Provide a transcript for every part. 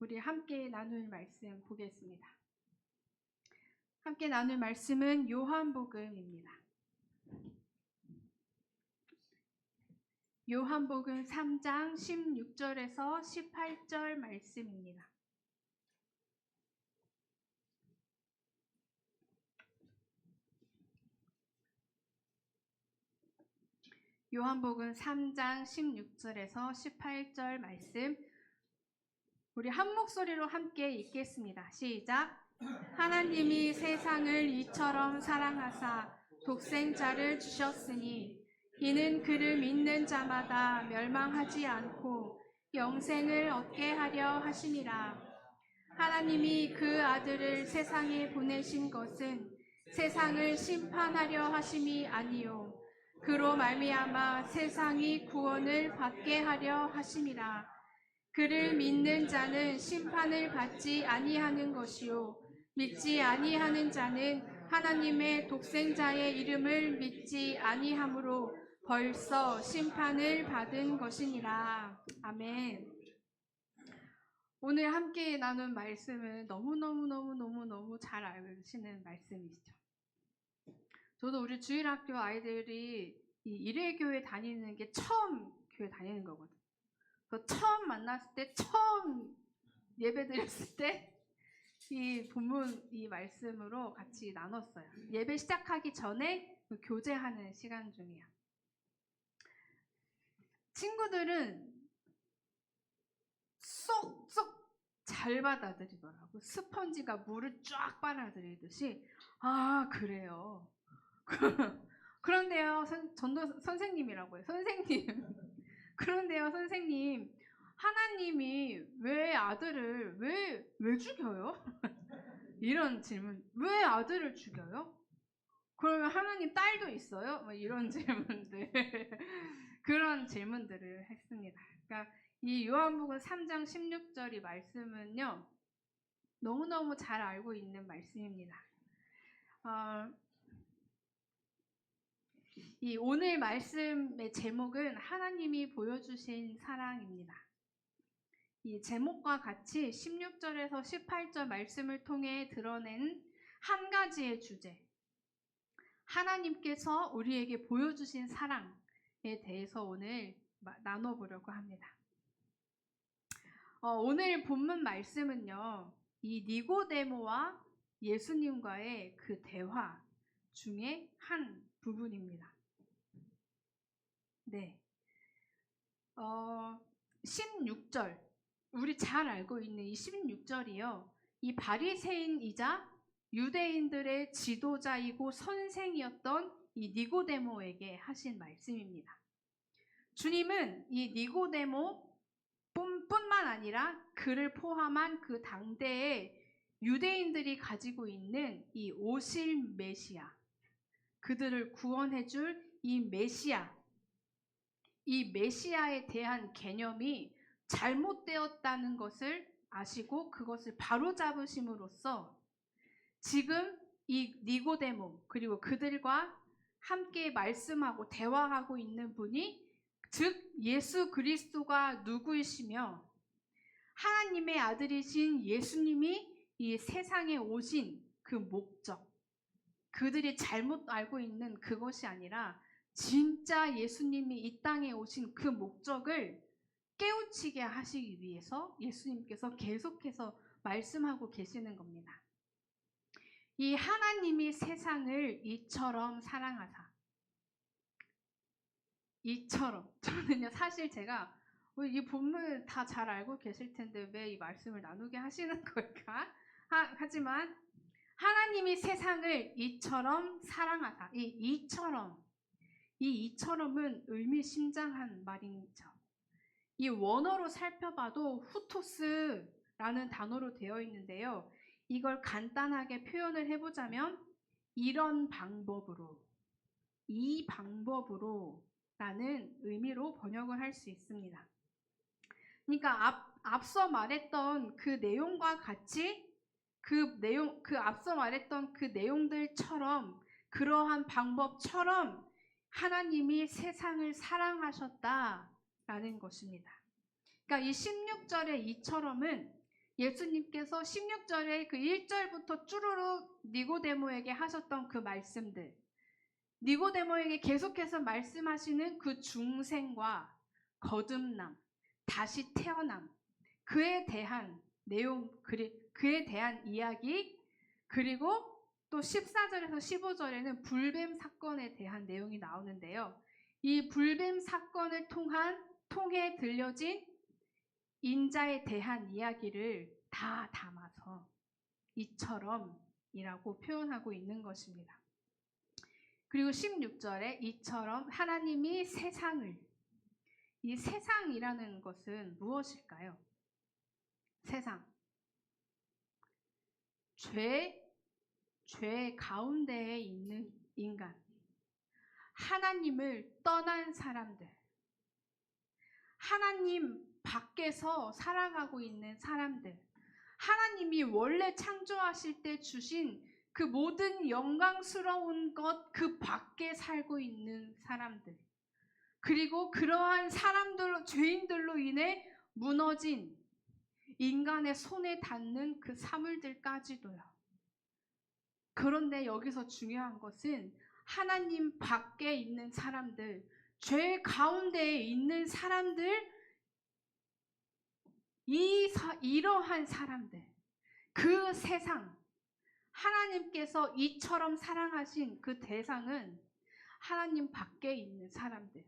우리 함께 나눌 말씀 보겠습니다. 함께 나눌 말씀은 요한복음입니다. 요한복음 3장 16절에서 18절 말씀입니다. 요한복음 3장 16절에서 18절 말씀, 우리 한 목소리로 함께 읽겠습니다. 시작. 하나님이 세상을 이처럼 사랑하사 독생자를 주셨으니 이는 그를 믿는 자마다 멸망하지 않고 영생을 얻게 하려 하심이라. 하나님이 그 아들을 세상에 보내신 것은 세상을 심판하려 하심이 아니요 그로 말미암아 세상이 구원을 받게 하려 하심이라. 그를 믿는 자는 심판을 받지 아니하는 것이요 믿지 아니하는 자는 하나님의 독생자의 이름을 믿지 아니하므로 벌써 심판을 받은 것이니라. 아멘. 오늘 함께 나눈 말씀은 너무 잘 알시는 말씀이시죠. 저도 우리 주일학교 아이들이 이 일회교회 다니는 게 처음 교회 다니는 거거든요. 처음 만났을 때, 처음 예배 드렸을 때 이 본문, 이 말씀으로 같이 나눴어요. 예배 시작하기 전에 교제하는 시간 중이야. 친구들은 쏙쏙 잘 받아들이더라고. 스펀지가 물을 쫙 빨아들이듯이. 아, 그래요. 그런데요, 전도 선생님이라고 해요. 선생님. 그런데요, 선생님, 하나님이 왜 아들을 왜 죽여요? 이런 질문. 왜 아들을 죽여요? 그러면 하나님 딸도 있어요? 뭐 이런 질문들. 그런 질문들을 했습니다. 그러니까 이 요한복음 3장 16절 이 말씀은요, 너무너무 잘 알고 있는 말씀입니다. 이 오늘 말씀의 제목은 하나님이 보여주신 사랑입니다. 이 제목과 같이 16절에서 18절 말씀을 통해 드러낸 한 가지의 주제, 하나님께서 우리에게 보여주신 사랑에 대해서 오늘 나눠보려고 합니다. 오늘 본문 말씀은요, 이 니고데모와 예수님과의 그 대화 중에 한 부분입니다. 네. 16절, 우리 잘 알고 있는 이 16절이요. 이 바리새인이자 유대인들의 지도자이고 선생이었던 이 니고데모에게 하신 말씀입니다. 주님은 이 니고데모 뿐만 아니라 그를 포함한 그 당대의 유대인들이 가지고 있는 이 오실 메시아, 그들을 구원해줄 이 메시아에 대한 개념이 잘못되었다는 것을 아시고 그것을 바로잡으심으로써 지금 이 니고데모 그리고 그들과 함께 말씀하고 대화하고 있는 분이 즉 예수 그리스도가 누구이시며 하나님의 아들이신 예수님이 이 세상에 오신 그 목적, 그들이 잘못 알고 있는 그것이 아니라 진짜 예수님이 이 땅에 오신 그 목적을 깨우치게 하시기 위해서 예수님께서 계속해서 말씀하고 계시는 겁니다. 이 하나님이 세상을 이처럼 사랑하사, 이처럼, 저는요 사실 제가 이 본문을 다 잘 알고 계실 텐데 왜 이 말씀을 나누게 하시는 걸까? 하지만 하나님이 세상을 이처럼 사랑하사, 이 이처럼은 의미심장한 말이죠. 이 원어로 살펴봐도 후토스라는 단어로 되어 있는데요. 이걸 간단하게 표현을 해보자면 이런 방법으로, 이 방법으로 라는 의미로 번역을 할 수 있습니다. 그러니까 앞서 말했던 그 내용과 같이 앞서 말했던 그 내용들처럼 그러한 방법처럼 하나님이 세상을 사랑하셨다라는 것입니다. 그러니까 이 16절의 이처럼은 예수님께서 16절에 그 1절부터 쭈루룩 니고데모에게 하셨던 그 말씀들, 니고데모에게 계속해서 말씀하시는 그 중생과 거듭남, 다시 태어남, 그에 대한 내용, 그에 대한 이야기, 그리고 또 14절에서 15절에는 불뱀 사건에 대한 내용이 나오는데요. 이 불뱀 사건을 통해 들려진 인자에 대한 이야기를 다 담아서 이처럼이라고 표현하고 있는 것입니다. 그리고 16절에 이처럼 하나님이 세상을, 이 세상이라는 것은 무엇일까요? 세상. 죄 가운데에 있는 인간. 하나님을 떠난 사람들. 하나님 밖에서 살아가고 있는 사람들. 하나님이 원래 창조하실 때 주신 그 모든 영광스러운 것 그 밖에 살고 있는 사람들. 그리고 그러한 사람들, 죄인들로 인해 무너진 인간의 손에 닿는 그 사물들까지도요. 그런데 여기서 중요한 것은 하나님 밖에 있는 사람들, 죄 가운데에 있는 사람들, 이러한 사람들, 그 세상, 하나님께서 이처럼 사랑하신 그 대상은 하나님 밖에 있는 사람들,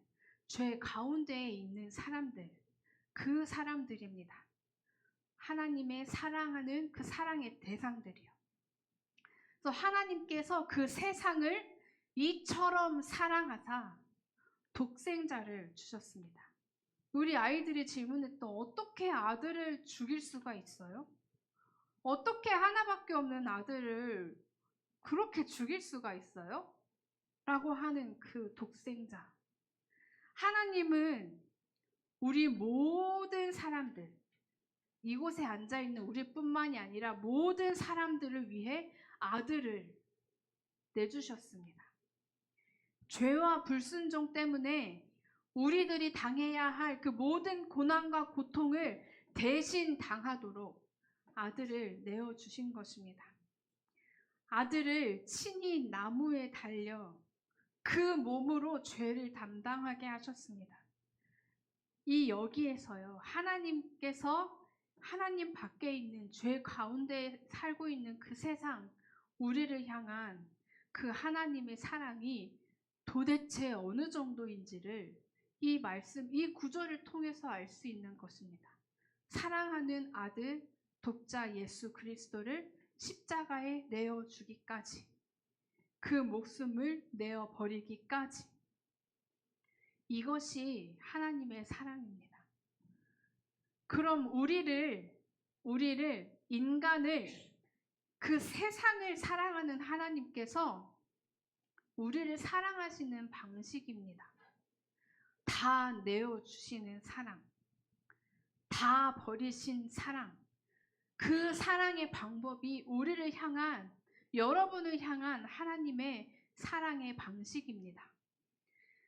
죄 가운데에 있는 사람들, 그 사람들입니다. 하나님의 사랑하는 그 사랑의 대상들이요. 그래서 하나님께서 그 세상을 이처럼 사랑하사 독생자를 주셨습니다. 우리 아이들이 질문했던 어떻게 아들을 죽일 수가 있어요? 어떻게 하나밖에 없는 아들을 그렇게 죽일 수가 있어요? 라고 하는 그 독생자. 하나님은 우리 모든 사람들, 이곳에 앉아있는 우리뿐만이 아니라 모든 사람들을 위해 아들을 내주셨습니다. 죄와 불순종 때문에 우리들이 당해야 할 그 모든 고난과 고통을 대신 당하도록 아들을 내어주신 것입니다. 아들을 친히 나무에 달려 그 몸으로 죄를 담당하게 하셨습니다. 이 여기에서요, 하나님께서 하나님 밖에 있는 죄 가운데 살고 있는 그 세상, 우리를 향한 그 하나님의 사랑이 도대체 어느 정도인지를 이 말씀, 이 구절을 통해서 알 수 있는 것입니다. 사랑하는 아들, 독자 예수 그리스도를 십자가에 내어주기까지, 그 목숨을 내어버리기까지, 이것이 하나님의 사랑입니다. 그럼 인간을, 그 세상을 사랑하는 하나님께서 우리를 사랑하시는 방식입니다. 다 내어주시는 사랑, 다 버리신 사랑, 그 사랑의 방법이 우리를 향한, 여러분을 향한 하나님의 사랑의 방식입니다.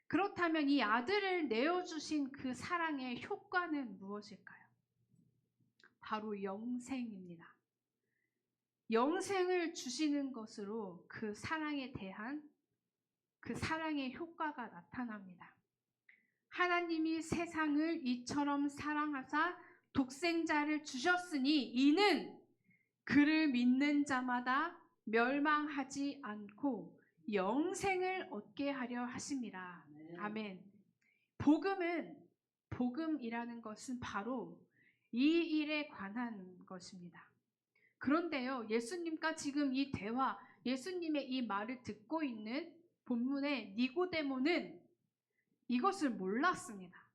그렇다면 이 아들을 내어주신 그 사랑의 효과는 무엇일까요? 바로 영생입니다. 영생을 주시는 것으로 그 사랑에 대한 그 사랑의 효과가 나타납니다. 하나님이 세상을 이처럼 사랑하사 독생자를 주셨으니 이는 그를 믿는 자마다 멸망하지 않고 영생을 얻게 하려 하심이라. 아멘. 복음이라는 것은 바로 이 일에 관한 것입니다. 그런데요, 예수님과 지금 이 대화, 예수님의 이 말을 듣고 있는 본문의 니고데모는 이것을 몰랐습니다.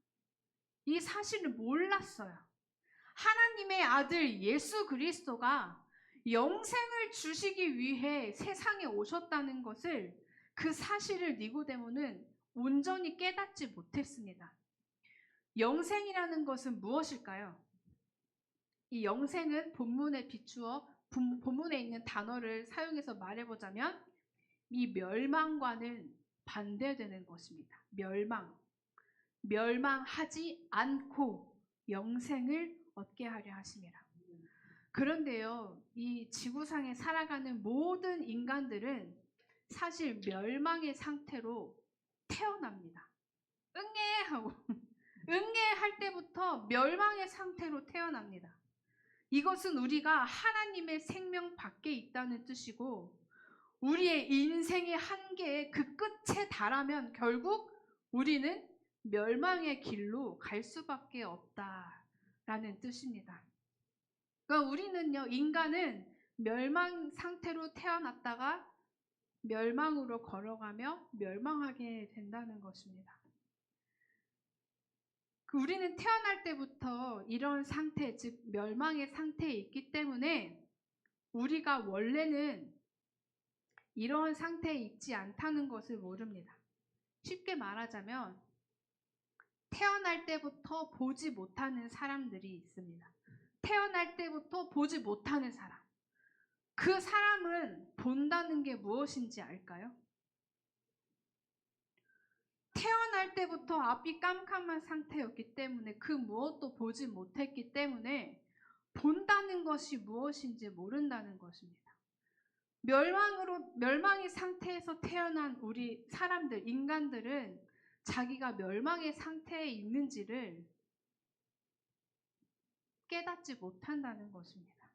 이 사실을 몰랐어요. 하나님의 아들 예수 그리스도가 영생을 주시기 위해 세상에 오셨다는 것을, 그 사실을 니고데모는 온전히 깨닫지 못했습니다. 영생이라는 것은 무엇일까요? 이 영생은 본문에 비추어 본문에 있는 단어를 사용해서 말해보자면 이 멸망과는 반대되는 것입니다. 멸망하지 않고 영생을 얻게 하려 하심이라. 그런데요, 이 지구상에 살아가는 모든 인간들은 사실 멸망의 상태로 태어납니다. 응애하고 응애할 때부터 멸망의 상태로 태어납니다. 이것은 우리가 하나님의 생명 밖에 있다는 뜻이고, 우리의 인생의 한계의 그 끝에 달하면 결국 우리는 멸망의 길로 갈 수밖에 없다라는 뜻입니다. 그러니까 우리는요, 인간은 멸망 상태로 태어났다가 멸망으로 걸어가며 멸망하게 된다는 것입니다. 우리는 태어날 때부터 이런 상태, 즉 멸망의 상태에 있기 때문에 우리가 원래는 이런 상태에 있지 않다는 것을 모릅니다. 쉽게 말하자면 태어날 때부터 보지 못하는 사람들이 있습니다. 태어날 때부터 보지 못하는 사람. 그 사람은 본다는 게 무엇인지 알까요? 태어날 때부터 앞이 깜깜한 상태였기 때문에 그 무엇도 보지 못했기 때문에 본다는 것이 무엇인지 모른다는 것입니다. 멸망의 상태에서 태어난 우리 사람들, 인간들은 자기가 멸망의 상태에 있는지를 깨닫지 못한다는 것입니다.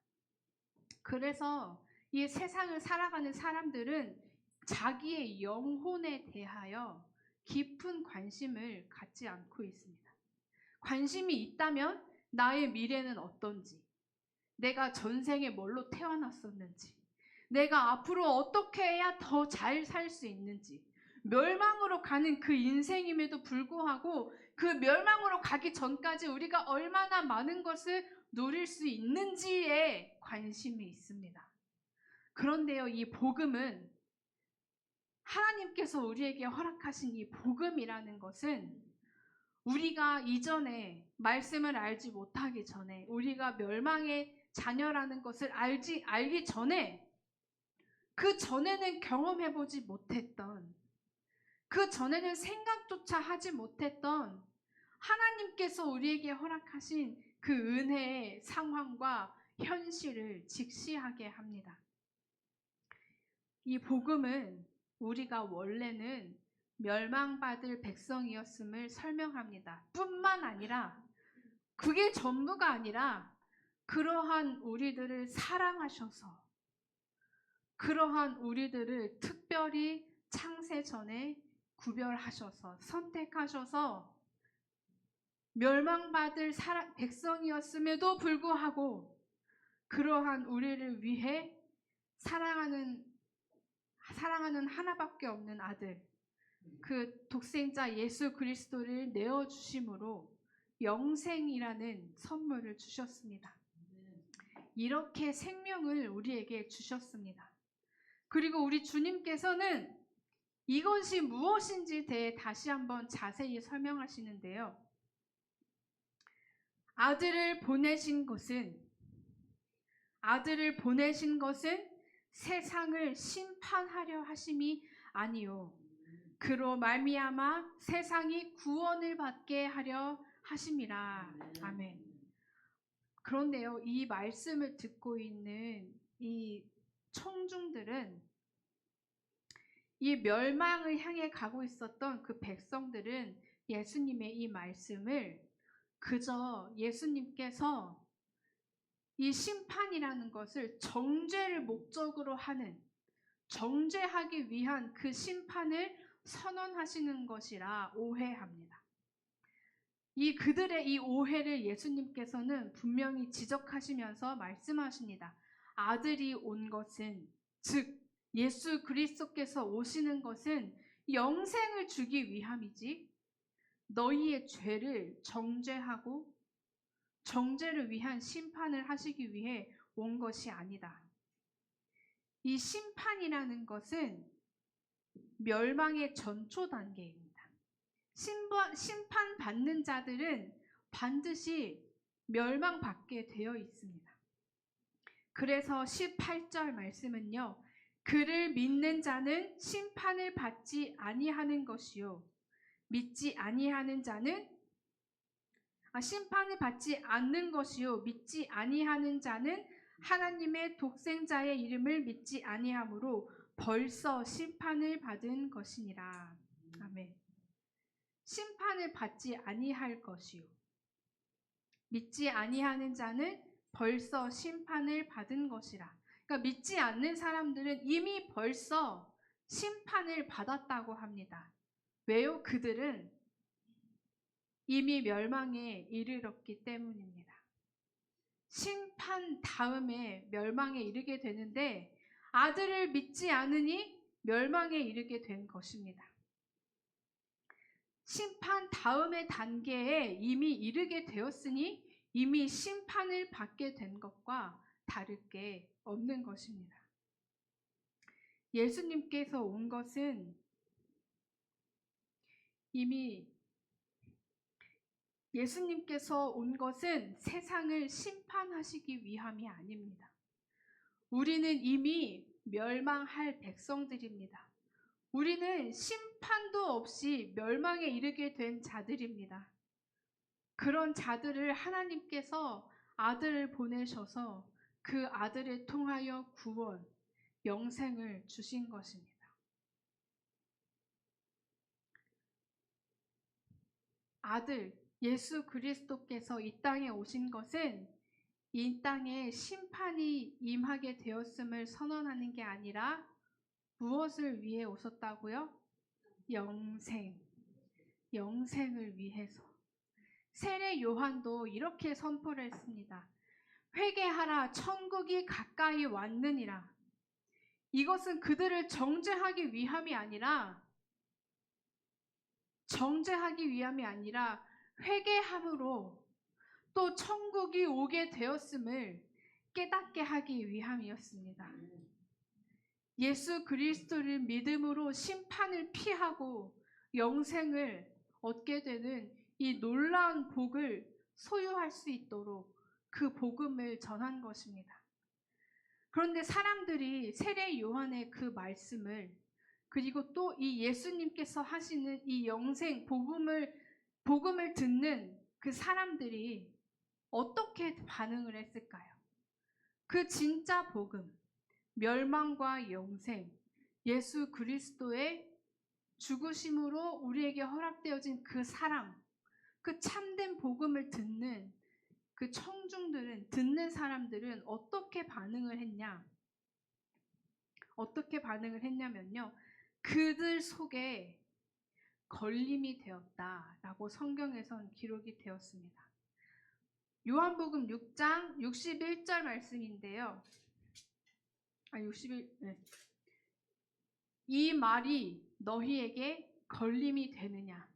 그래서 이 세상을 살아가는 사람들은 자기의 영혼에 대하여 깊은 관심을 갖지 않고 있습니다. 관심이 있다면 나의 미래는 어떤지, 내가 전생에 뭘로 태어났었는지, 내가 앞으로 어떻게 해야 더 잘 살 수 있는지, 멸망으로 가는 그 인생임에도 불구하고 그 멸망으로 가기 전까지 우리가 얼마나 많은 것을 누릴 수 있는지에 관심이 있습니다. 그런데요, 이 복음은, 하나님께서 우리에게 허락하신 이 복음이라는 것은 우리가 이전에 말씀을 알지 못하기 전에, 우리가 멸망의 자녀라는 것을 알기 전에, 그 전에는 경험해보지 못했던, 그 전에는 생각조차 하지 못했던 하나님께서 우리에게 허락하신 그 은혜의 상황과 현실을 직시하게 합니다. 이 복음은 우리가 원래는 멸망받을 백성이었음을 설명합니다. 뿐만 아니라, 그게 전부가 아니라 그러한 우리들을 사랑하셔서, 그러한 우리들을 특별히 창세 전에 구별하셔서 선택하셔서 멸망받을 백성이었음에도 불구하고 그러한 우리를 위해 사랑하는 하나밖에 없는 아들, 그 독생자 예수 그리스도를 내어주심으로 영생이라는 선물을 주셨습니다. 이렇게 생명을 우리에게 주셨습니다. 그리고 우리 주님께서는 이것이 무엇인지에 대해 다시 한번 자세히 설명하시는데요. 아들을 보내신 것은 세상을 심판하려 하심이 아니요, 그로 말미암아 세상이 구원을 받게 하려 하심이라. 아멘. 그런데요, 이 말씀을 듣고 있는 이 청중들은, 이 멸망을 향해 가고 있었던 그 백성들은 예수님의 이 말씀을 그저 예수님께서 이 심판이라는 것을 정죄를 목적으로 하는, 정죄하기 위한 그 심판을 선언하시는 것이라 오해합니다. 그들의 이 오해를 예수님께서는 분명히 지적하시면서 말씀하십니다. 아들이 온 것은, 즉 예수 그리스도께서 오시는 것은 영생을 주기 위함이지 너희의 죄를 정죄하고 정죄를 위한 심판을 하시기 위해 온 것이 아니다. 이 심판이라는 것은 멸망의 전초 단계입니다. 심판받는 자들은 반드시 멸망받게 되어 있습니다. 그래서 18절 말씀은요, 그를 믿는 자는 심판을 받지 아니하는 것이요, 심판을 받지 않는 것이요, 믿지 아니하는 자는 하나님의 독생자의 이름을 믿지 아니함으로 벌써 심판을 받은 것이니라. 아멘. 심판을 받지 아니할 것이요. 믿지 아니하는 자는 벌써 심판을 받은 것이라. 그러니까 믿지 않는 사람들은 이미 벌써 심판을 받았다고 합니다. 왜요? 그들은 이미 멸망에 이르렀기 때문입니다. 심판 다음에 멸망에 이르게 되는데 아들을 믿지 않으니 멸망에 이르게 된 것입니다. 심판 다음의 단계에 이미 이르게 되었으니 이미 심판을 받게 된 것과 다를 게 없는 것입니다. 예수님께서 온 것은 세상을 심판하시기 위함이 아닙니다. 우리는 이미 멸망할 백성들입니다. 우리는 심판도 없이 멸망에 이르게 된 자들입니다. 그런 자들을 하나님께서 아들을 보내셔서 그 아들을 통하여 구원, 영생을 주신 것입니다. 아들 예수 그리스도께서 이 땅에 오신 것은 이 땅에 심판이 임하게 되었음을 선언하는 게 아니라 무엇을 위해 오셨다고요? 영생을 위해서. 세례 요한도 이렇게 선포를 했습니다. 회개하라, 천국이 가까이 왔느니라. 이것은 그들을 정죄하기 위함이 아니라 회개함으로 또 천국이 오게 되었음을 깨닫게 하기 위함이었습니다. 예수 그리스도를 믿음으로 심판을 피하고 영생을 얻게 되는 이 놀라운 복을 소유할 수 있도록 그 복음을 전한 것입니다. 그런데 사람들이 세례 요한의 그 말씀을 그리고 또 이 예수님께서 하시는 이 영생 복음을 듣는 그 사람들이 어떻게 반응을 했을까요? 그 진짜 복음, 멸망과 영생, 예수 그리스도의 죽으심으로 우리에게 허락되어진 그 사랑, 그 참된 복음을 듣는 그 청중들은, 듣는 사람들은 어떻게 반응을 했냐면요. 그들 속에 걸림이 되었다라고 성경에선 기록이 되었습니다. 요한복음 6장 61절 말씀인데요. 61, 네. 이 말이 너희에게 걸림이 되느냐?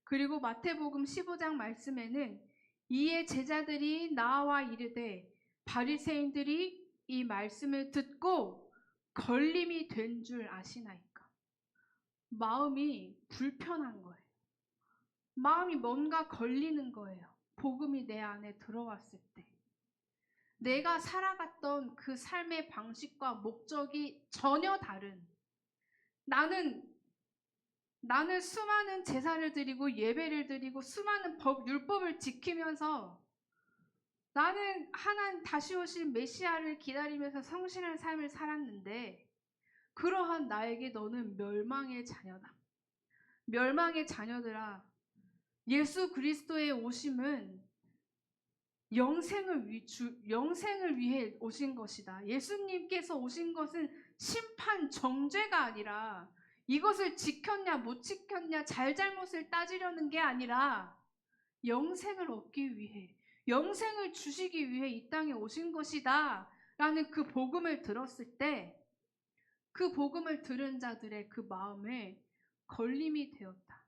그리고 마태복음 15장 말씀에는 이에 제자들이 나와 이르되 바리새인들이 이 말씀을 듣고 걸림이 된 줄 아시나이까? 마음이 불편한 거예요. 마음이 뭔가 걸리는 거예요. 복음이 내 안에 들어왔을 때. 내가 살아갔던 그 삶의 방식과 목적이 전혀 다른, 나는 수많은 제사를 드리고 예배를 드리고 수많은 율법을 지키면서 나는 하나님 다시 오실 메시아를 기다리면서 성실한 삶을 살았는데 그러한 나에게 너는 멸망의 자녀다. 멸망의 자녀들아, 예수 그리스도의 오심은 영생을 위해 오신 것이다. 예수님께서 오신 것은 심판, 정죄가 아니라 이것을 지켰냐 못 지켰냐 잘잘못을 따지려는 게 아니라 영생을 얻기 위해, 영생을 주시기 위해 이 땅에 오신 것이다 라는 그 복음을 들었을 때 그 복음을 들은 자들의 그 마음에 걸림이 되었다.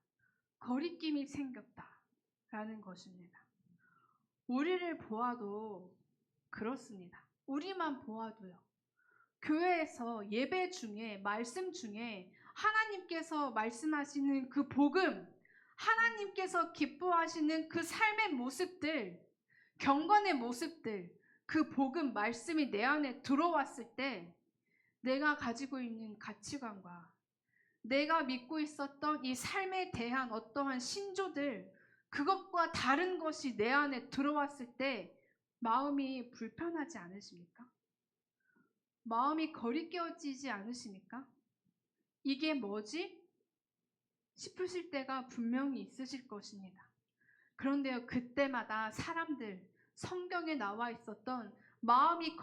거리낌이 생겼다 라는 것입니다. 우리를 보아도 그렇습니다. 우리만 보아도요. 교회에서 예배 중에, 말씀 중에 하나님께서 말씀하시는 그 복음, 하나님께서 기뻐하시는 그 삶의 모습들, 경건의 모습들, 그 복음, 말씀이 내 안에 들어왔을 때 내가 가지고 있는 가치관과 내가 믿고 있었던 이 삶에 대한 어떠한 신조들, 그것과 다른 것이 내 안에 들어왔을 때 마음이 불편하지 않으십니까? 마음이 거리끼어지지 않으십니까? 이게 뭐지? 싶으실 때가 분명히 있으실 것입니다. 그런데요, 그때마다 사람들, 성경에 나와 있었던 마음에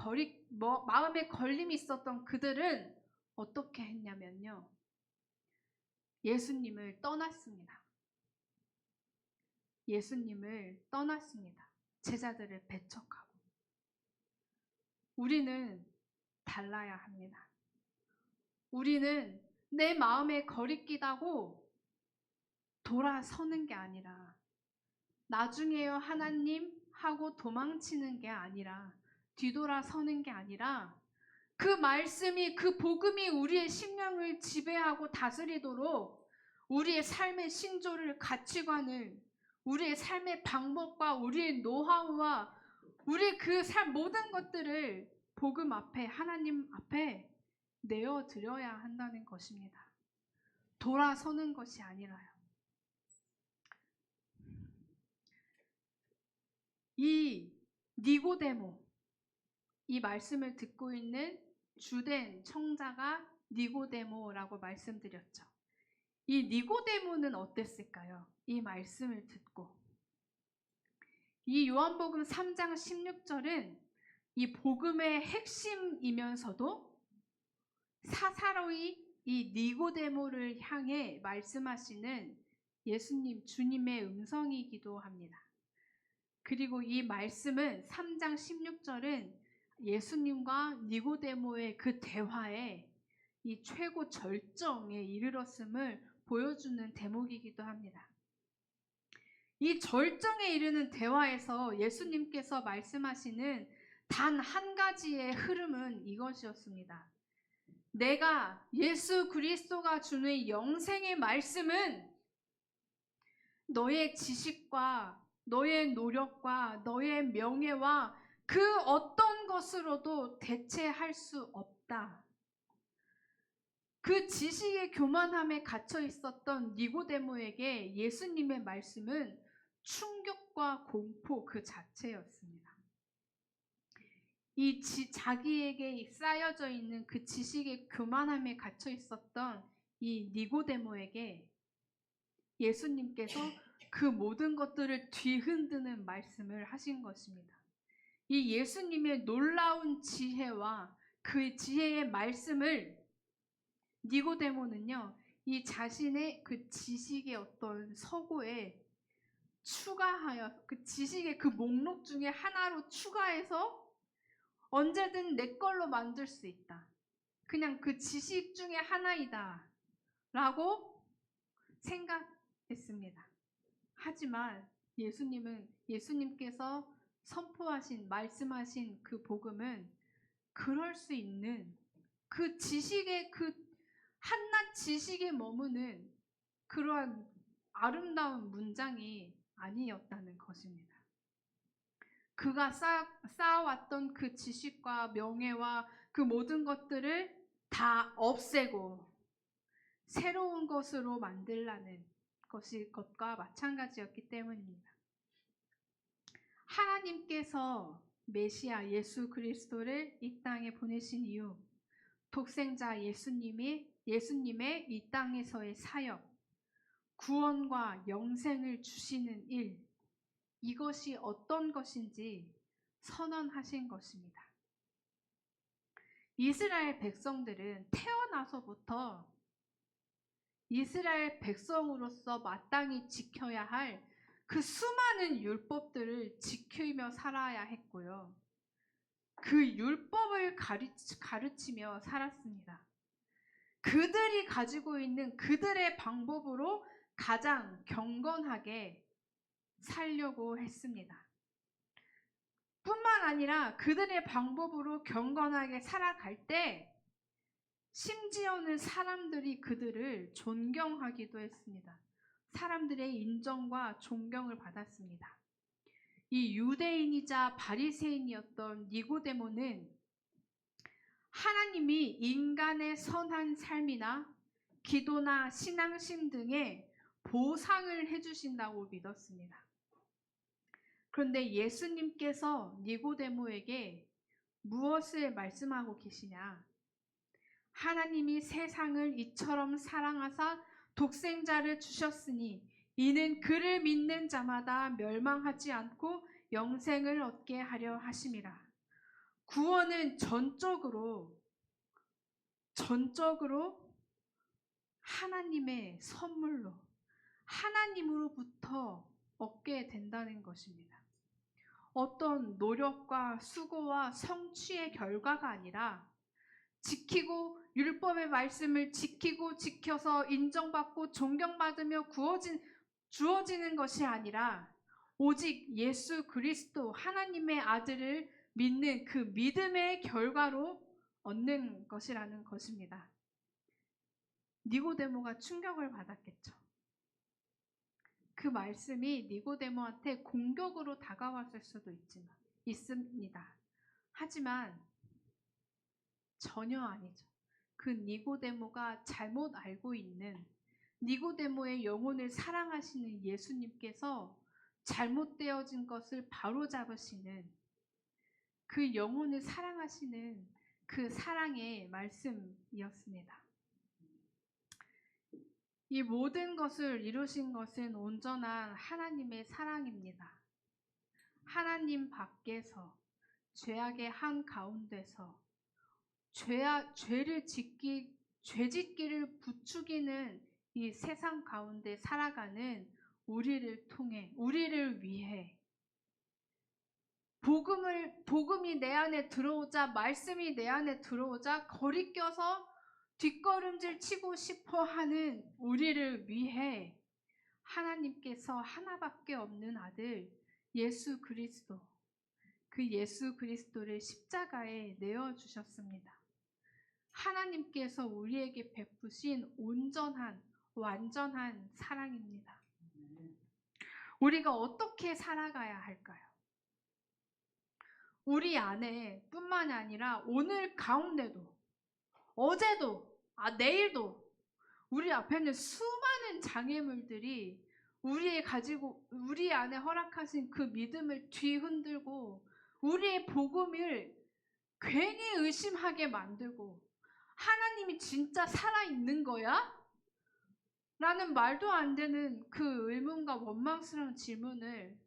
걸림이 있었던 그들은 어떻게 했냐면요. 예수님을 떠났습니다. 예수님을 떠났습니다. 제자들을 배척하고. 우리는 달라야 합니다. 우리는 내 마음에 거리끼다고 돌아서는 게 아니라, 나중에요 하나님 하고 도망치는 게 아니라, 뒤돌아서는 게 아니라, 그 말씀이, 그 복음이 우리의 심령을 지배하고 다스리도록 우리의 삶의 신조를, 가치관을, 우리의 삶의 방법과 우리의 노하우와 우리의 그 삶 모든 것들을 복음 앞에, 하나님 앞에 내어드려야 한다는 것입니다. 돌아서는 것이 아니라요. 이 니고데모, 이 말씀을 듣고 있는 주된 청자가 니고데모라고 말씀드렸죠. 이 니고데모는 어땠을까요? 이 말씀을 듣고. 이 요한복음 3장 16절은 이 복음의 핵심이면서도 사사로이 이 니고데모를 향해 말씀하시는 예수님, 주님의 음성이기도 합니다. 그리고 이 말씀은 3장 16절은 예수님과 니고데모의 그 대화에 이 최고 절정에 이르렀음을 보여주는 대목이기도 합니다. 이 절정에 이르는 대화에서 예수님께서 말씀하시는 단 한 가지의 흐름은 이것이었습니다. 내가 예수 그리스도가 주는 영생의 말씀은 너의 지식과 너의 노력과 너의 명예와 그 어떤 것으로도 대체할 수 없다. 그 지식의 교만함에 갇혀 있었던 니고데모에게 예수님의 말씀은 충격과 공포 그 자체였습니다. 자기에게 쌓여져 있는 그 지식의 교만함에 갇혀 있었던 이 니고데모에게 예수님께서 그 모든 것들을 뒤흔드는 말씀을 하신 것입니다. 이 예수님의 놀라운 지혜와 그 지혜의 말씀을 니고데모는요, 이 자신의 그 지식의 어떤 서고에 추가하여, 그 지식의 그 목록 중에 하나로 추가해서 언제든 내 걸로 만들 수 있다. 그냥 그 지식 중에 하나이다. 라고 생각했습니다. 하지만 예수님께서 선포하신, 말씀하신 그 복음은 그럴 수 있는 그 지식의 그 한낱 지식에 머무는 그러한 아름다운 문장이 아니었다는 것입니다. 그가 쌓아왔던 그 지식과 명예와 그 모든 것들을 다 없애고 새로운 것으로 만들라는 것과 마찬가지였기 때문입니다. 하나님께서 메시아 예수 그리스도를 이 땅에 보내신 이유, 독생자 예수님의 이 땅에서의 사역, 구원과 영생을 주시는 일, 이것이 어떤 것인지 선언하신 것입니다. 이스라엘 백성들은 태어나서부터 이스라엘 백성으로서 마땅히 지켜야 할 그 수많은 율법들을 지키며 살아야 했고요. 그 율법을 가르치며 살았습니다. 그들이 가지고 있는 그들의 방법으로 가장 경건하게 살려고 했습니다. 뿐만 아니라 그들의 방법으로 경건하게 살아갈 때 심지어는 사람들이 그들을 존경하기도 했습니다. 사람들의 인정과 존경을 받았습니다. 이 유대인이자 바리새인이었던 니고데모는 하나님이 인간의 선한 삶이나 기도나 신앙심 등의 보상을 해주신다고 믿었습니다. 그런데 예수님께서 니고데모에게 무엇을 말씀하고 계시냐? 하나님이 세상을 이처럼 사랑하사 독생자를 주셨으니 이는 그를 믿는 자마다 멸망하지 않고 영생을 얻게 하려 하심이라. 구원은 전적으로 하나님의 선물로 하나님으로부터 얻게 된다는 것입니다. 어떤 노력과 수고와 성취의 결과가 아니라 지키고 율법의 말씀을 지키고 지켜서 인정받고 존경받으며 주어지는 것이 아니라 오직 예수 그리스도 하나님의 아들을 믿는 그 믿음의 결과로 얻는 것이라는 것입니다. 니고데모가 충격을 받았겠죠. 그 말씀이 니고데모한테 공격으로 다가왔을 수도 있습니다. 하지만 전혀 아니죠. 그 니고데모가 잘못 알고 있는 니고데모의 영혼을 사랑하시는 예수님께서 잘못되어진 것을 바로잡으시는 그 영혼을 사랑하시는 그 사랑의 말씀이었습니다. 이 모든 것을 이루신 것은 온전한 하나님의 사랑입니다. 하나님 밖에서 죄악의 한 가운데서 죄짓기를 부추기는 이 세상 가운데 살아가는 우리를 통해, 우리를 위해 복음이 내 안에 들어오자, 말씀이 내 안에 들어오자 거리껴서 뒷걸음질 치고 싶어 하는 우리를 위해 하나님께서 하나밖에 없는 아들 예수 그리스도, 그 예수 그리스도를 십자가에 내어주셨습니다. 하나님께서 우리에게 베푸신 온전한, 완전한 사랑입니다. 우리가 어떻게 살아가야 할까요? 우리 안에 뿐만 아니라 오늘 가운데도, 어제도, 내일도 우리 앞에는 수많은 장애물들이 우리 안에 허락하신 그 믿음을 뒤흔들고 우리의 복음을 괜히 의심하게 만들고 하나님이 진짜 살아있는 거야? 라는 말도 안 되는 그 의문과 원망스러운 질문을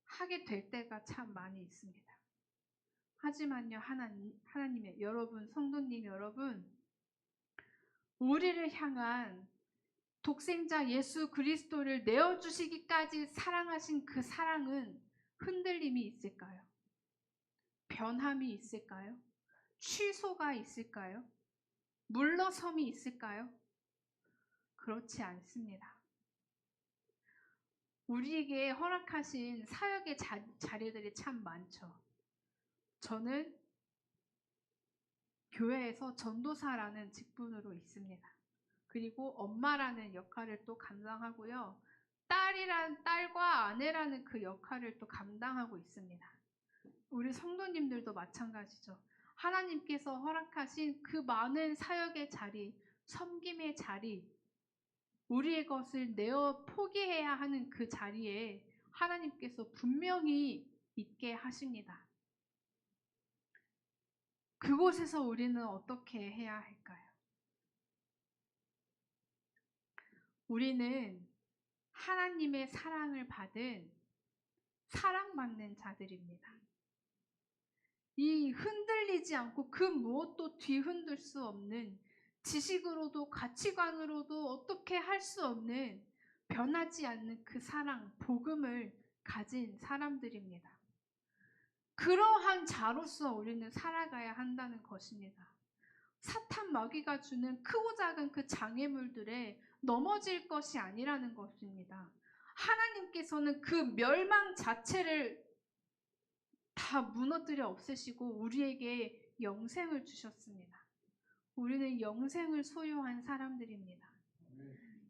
하게 될 때가 참 많이 있습니다. 하지만요, 하나님의 여러분, 성도님 여러분, 우리를 향한 독생자 예수 그리스도를 내어주시기까지 사랑하신 그 사랑은 흔들림이 있을까요? 변함이 있을까요? 취소가 있을까요? 물러섬이 있을까요? 그렇지 않습니다. 우리에게 허락하신 사역의 자리들이 참 많죠. 저는 교회에서 전도사라는 직분으로 있습니다. 그리고 엄마라는 역할을 또 감당하고요. 딸과 아내라는 그 역할을 또 감당하고 있습니다. 우리 성도님들도 마찬가지죠. 하나님께서 허락하신 그 많은 사역의 자리, 섬김의 자리, 우리의 것을 내어 포기해야 하는 그 자리에 하나님께서 분명히 있게 하십니다. 그곳에서 우리는 어떻게 해야 할까요? 우리는 하나님의 사랑을 받은 사랑받는 자들입니다. 이 흔들리지 않고 그 무엇도 뒤흔들 수 없는 지식으로도 가치관으로도 어떻게 할 수 없는 변하지 않는 그 사랑, 복음을 가진 사람들입니다. 그러한 자로서 우리는 살아가야 한다는 것입니다. 사탄 마귀가 주는 크고 작은 그 장애물들에 넘어질 것이 아니라는 것입니다. 하나님께서는 그 멸망 자체를 다 무너뜨려 없애시고 우리에게 영생을 주셨습니다. 우리는 영생을 소유한 사람들입니다.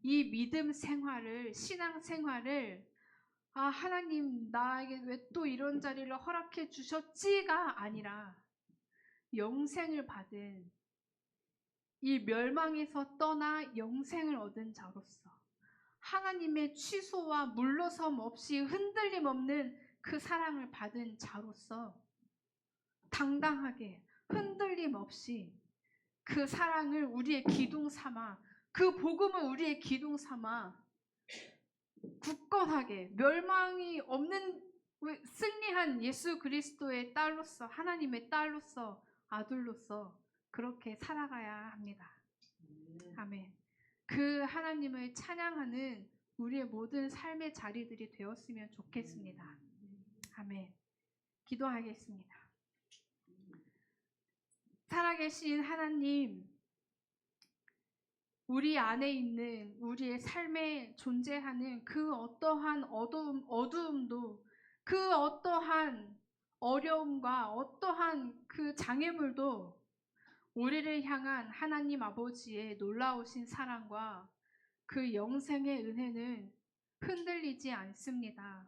이 믿음 생활을, 신앙 생활을 하나님 나에게 왜 또 이런 자리를 허락해 주셨지가 아니라 영생을 받은 이 멸망에서 떠나 영생을 얻은 자로서 하나님의 취소와 물러섬 없이 흔들림 없는 그 사랑을 받은 자로서 당당하게 흔들림 없이 그 사랑을 우리의 기둥 삼아, 그 복음을 우리의 기둥 삼아 굳건하게 멸망이 없는 승리한 예수 그리스도의 딸로서, 하나님의 딸로서, 아들로서 그렇게 살아가야 합니다. 아멘. 그 하나님을 찬양하는 우리의 모든 삶의 자리들이 되었으면 좋겠습니다. 아멘. 기도하겠습니다. 살아계신 하나님, 우리 안에 있는 우리의 삶에 존재하는 그 어떠한 어두움도, 그 어떠한 어려움과 어떠한 그 장애물도 우리를 향한 하나님 아버지의 놀라우신 사랑과 그 영생의 은혜는 흔들리지 않습니다.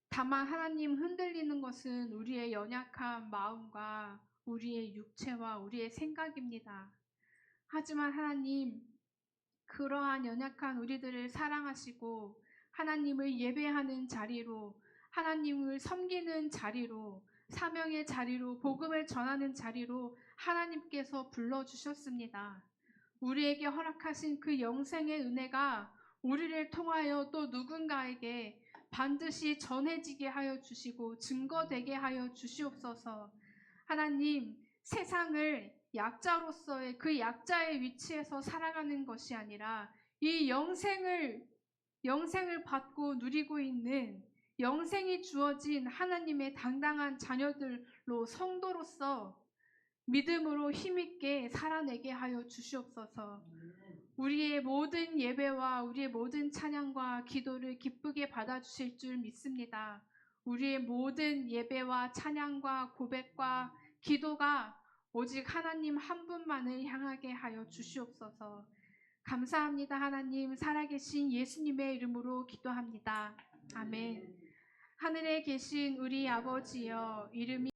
다만 하나님, 흔들리는 것은 우리의 연약한 마음과 우리의 육체와 우리의 생각입니다. 하지만 하나님, 그러한 연약한 우리들을 사랑하시고 하나님을 예배하는 자리로, 하나님을 섬기는 자리로, 사명의 자리로, 복음을 전하는 자리로 하나님께서 불러주셨습니다. 우리에게 허락하신 그 영생의 은혜가 우리를 통하여 또 누군가에게 반드시 전해지게 하여 주시고 증거되게 하여 주시옵소서. 하나님, 세상을 약자로서의 그 약자의 위치에서 살아가는 것이 아니라 이 영생을 받고 누리고 있는 영생이 주어진 하나님의 당당한 자녀들로, 성도로서 믿음으로 힘있게 살아내게 하여 주시옵소서. 우리의 모든 예배와 우리의 모든 찬양과 기도를 기쁘게 받아주실 줄 믿습니다. 우리의 모든 예배와 찬양과 고백과 기도가 오직 하나님 한 분만을 향하게 하여 주시옵소서. 감사합니다. 하나님, 살아계신 예수님의 이름으로 기도합니다. 아멘. 하늘에 계신 우리 아버지여, 이름이